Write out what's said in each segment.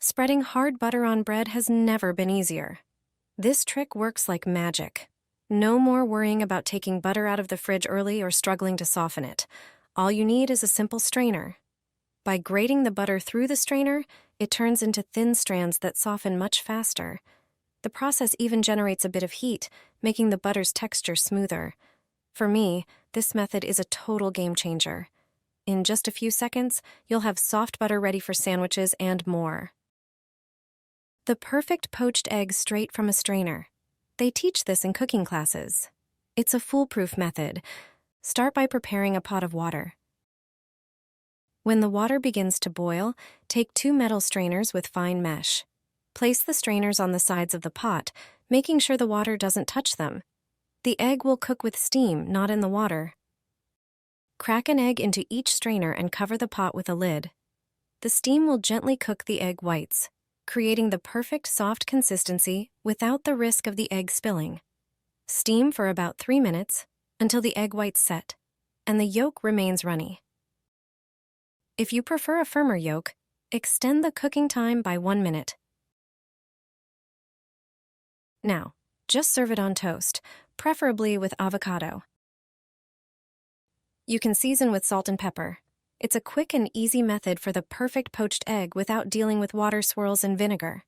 Spreading hard butter on bread has never been easier. This trick works like magic. No more worrying about taking butter out of the fridge early or struggling to soften it. All you need is a simple strainer. By grating the butter through the strainer, it turns into thin strands that soften much faster. The process even generates a bit of heat, making the butter's texture smoother. For me, this method is a total game changer. In just a few seconds, you'll have soft butter ready for sandwiches and more. The perfect poached egg straight from a strainer. They teach this in cooking classes. It's a foolproof method. Start by preparing a pot of water. When the water begins to boil, take 2 metal strainers with fine mesh. Place the strainers on the sides of the pot, making sure the water doesn't touch them. The egg will cook with steam, not in the water. Crack an egg into each strainer and cover the pot with a lid. The steam will gently cook the egg whites, creating the perfect soft consistency without the risk of the egg spilling. Steam for about 3 minutes until the egg whites set and the yolk remains runny. If you prefer a firmer yolk, extend the cooking time by 1 minute. Now, just serve it on toast, preferably with avocado. You can season with salt and pepper. It's a quick and easy method for the perfect poached egg without dealing with water swirls and vinegar.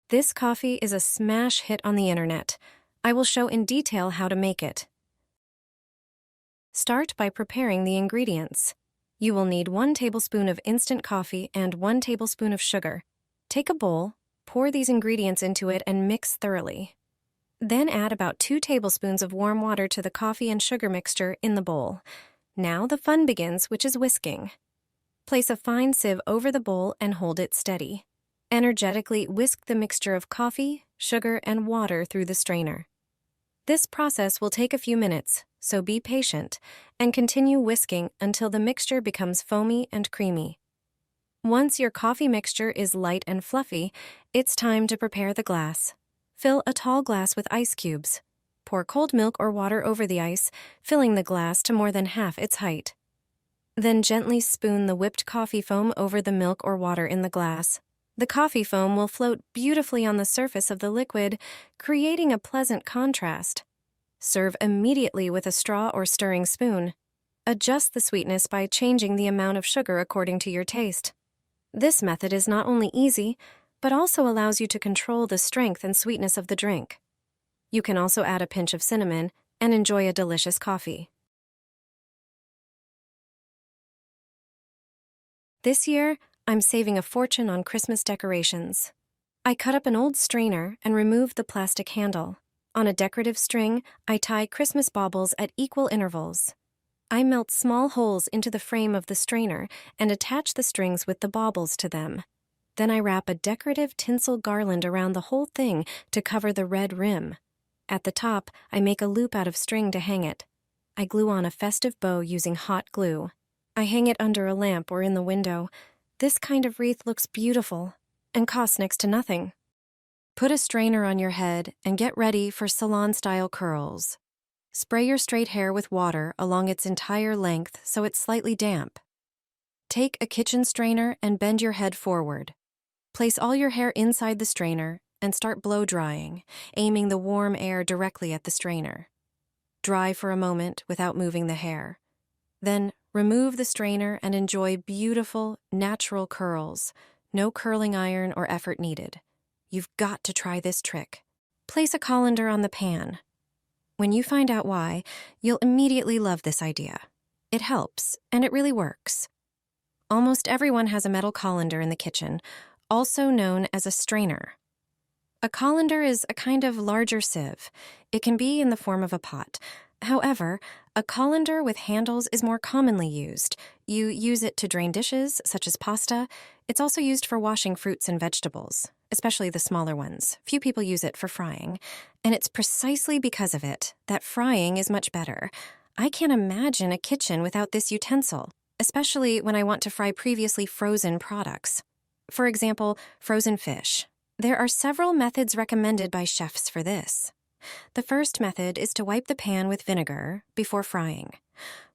This coffee is a smash hit on the internet. I will show in detail how to make it. Start by preparing the ingredients. You will need 1 tablespoon of instant coffee and 1 tablespoon of sugar. Take a bowl, pour these ingredients into it and mix thoroughly. Then add about 2 tablespoons of warm water to the coffee and sugar mixture in the bowl. Now the fun begins, which is whisking. Place a fine sieve over the bowl and hold it steady. Energetically whisk the mixture of coffee, sugar, and water through the strainer. This process will take a few minutes, so be patient, and continue whisking until the mixture becomes foamy and creamy. Once your coffee mixture is light and fluffy, it's time to prepare the glass. Fill a tall glass with ice cubes. Pour cold milk or water over the ice, filling the glass to more than half its height. Then gently spoon the whipped coffee foam over the milk or water in the glass. The coffee foam will float beautifully on the surface of the liquid, creating a pleasant contrast. Serve immediately with a straw or stirring spoon. Adjust the sweetness by changing the amount of sugar according to your taste. This method is not only easy, but also allows you to control the strength and sweetness of the drink. You can also add a pinch of cinnamon and enjoy a delicious coffee. This year, I'm saving a fortune on Christmas decorations. I cut up an old strainer and removed the plastic handle. On a decorative string, I tie Christmas baubles at equal intervals. I melt small holes into the frame of the strainer and attach the strings with the baubles to them. Then I wrap a decorative tinsel garland around the whole thing to cover the red rim. At the top, I make a loop out of string to hang it. I glue on a festive bow using hot glue. I hang it under a lamp or in the window. This kind of wreath looks beautiful and costs next to nothing. Put a strainer on your head and get ready for salon-style curls. Spray your straight hair with water along its entire length so it's slightly damp. Take a kitchen strainer and bend your head forward. Place all your hair inside the strainer and start blow drying, aiming the warm air directly at the strainer. Dry for a moment without moving the hair. Then remove the strainer and enjoy beautiful, natural curls. No curling iron or effort needed. You've got to try this trick. Place a colander on the pan. When you find out why, you'll immediately love this idea. It helps, and it really works. Almost everyone has a metal colander in the kitchen, also known as a strainer. A colander is a kind of larger sieve. It can be in the form of a pot. However, a colander with handles is more commonly used. You use it to drain dishes, such as pasta. It's also used for washing fruits and vegetables, especially the smaller ones. Few people use it for frying. And it's precisely because of it that frying is much better. I can't imagine a kitchen without this utensil, especially when I want to fry previously frozen products. For example, frozen fish. There are several methods recommended by chefs for this. The first method is to wipe the pan with vinegar before frying.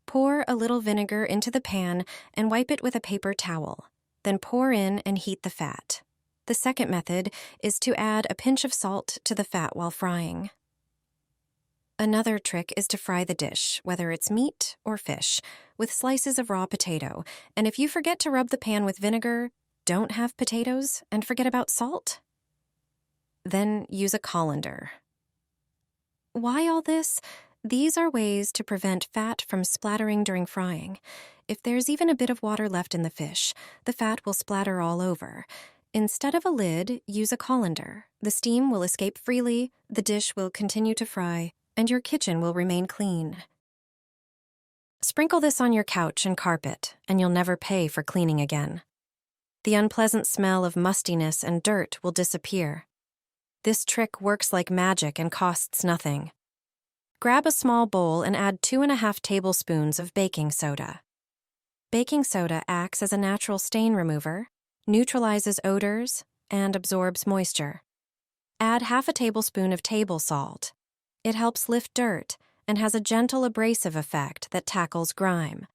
Pour a little vinegar into the pan and wipe it with a paper towel. then pour in and heat the fat. The second method is to add a pinch of salt to the fat while frying. Another trick is to fry the dish, whether it's meat or fish, with slices of raw potato, and if you forget to rub the pan with vinegar, don't have potatoes, and forget about salt? Then use a colander. Why all this? These are ways to prevent fat from splattering during frying. If there's even a bit of water left in the fish, the fat will splatter all over. Instead of a lid, use a colander. The steam will escape freely, the dish will continue to fry, and your kitchen will remain clean. Sprinkle this on your couch and carpet, and you'll never pay for cleaning again. The unpleasant smell of mustiness and dirt will disappear. This trick works like magic and costs nothing. Grab a small bowl and add 2½ tablespoons of baking soda. Baking soda acts as a natural stain remover, neutralizes odors, and absorbs moisture. Add ½ tablespoon of table salt. It helps lift dirt and has a gentle abrasive effect that tackles grime.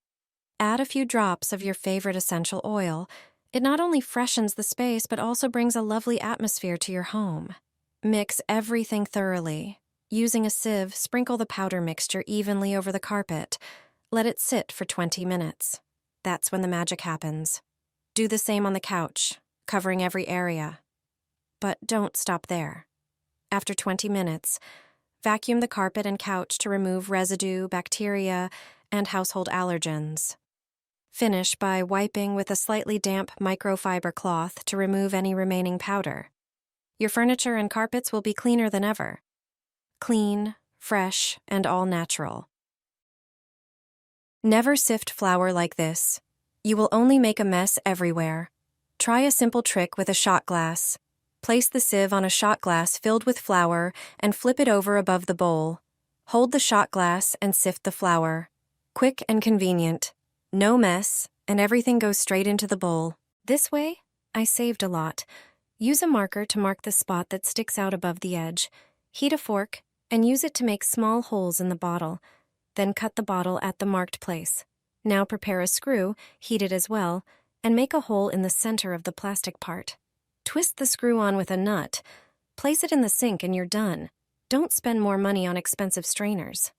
Add a few drops of your favorite essential oil. It not only freshens the space but also brings a lovely atmosphere to your home. Mix everything thoroughly. Using a sieve, sprinkle the powder mixture evenly over the carpet. Let it sit for 20 minutes. That's when the magic happens. Do the same on the couch, covering every area. But don't stop there. After 20 minutes, vacuum the carpet and couch to remove residue, bacteria, and household allergens. Finish by wiping with a slightly damp microfiber cloth to remove any remaining powder. Your furniture and carpets will be cleaner than ever. Clean, fresh, and all natural. Never sift flour like this. You will only make a mess everywhere. Try a simple trick with a shot glass. Place the sieve on a shot glass filled with flour and flip it over above the bowl. Hold the shot glass and sift the flour. Quick and convenient. No mess, and everything goes straight into the bowl. This way, I saved a lot. Use a marker to mark the spot that sticks out above the edge. Heat a fork and use it to make small holes in the bottle. Then cut the bottle at the marked place. Now prepare a screw, heat it as well, and make a hole in the center of the plastic part. Twist the screw on with a nut. Place it in the sink and you're done. Don't spend more money on expensive strainers.